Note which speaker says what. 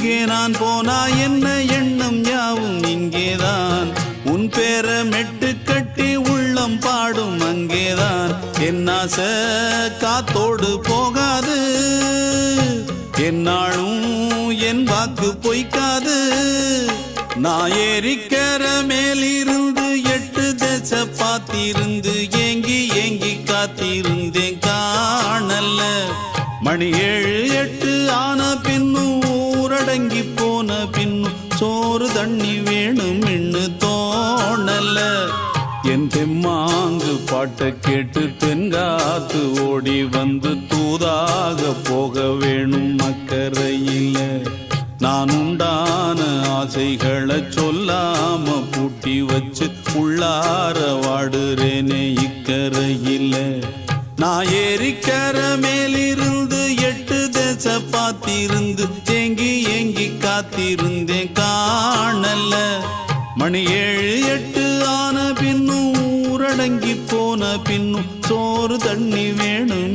Speaker 1: எங்கே நான் போனா என்ன எண்ணம் யாவும் இங்கேதான் உன் பேர மெட்டு கட்டி உள்ளம் பாடும் அங்கேதான் என் ஆசை காத்தோடு போகாது என்னாலும் என் வாக்கு பொய்க்காது நான் ஏறிக்கிற மேலிருந்து 8 தேச பார்த்திருந்து ஏங்கி ஏங்கி காத்திருந்தேன் காணல மணி 7 8 ஆன பின்னும் ஊரடங்கி போன பின்னும் சோறு தண்ணி வேணும் இன்னு தோணல என் தெம்மாங்கு பாட்டை கேட்டு தென்காத்து ஓடி வந்து தூதாக போக வேணும் அக்கறையில நான் உண்டான ஆசைகளை சொல்லாம பூட்டி வச்சு உள்ளார வாடுறேனே இக்கரையில நான் ஏறிக்கிற மேலிருந்து 8 தேச பார்த்திருந்து ஏங்கி ஏங்கி காத்திருந்தேன் காணல மணி 7 8 ஆன பின்னும் ஊரடங்கி போன பின்னும் சோறு தண்ணி வேணும்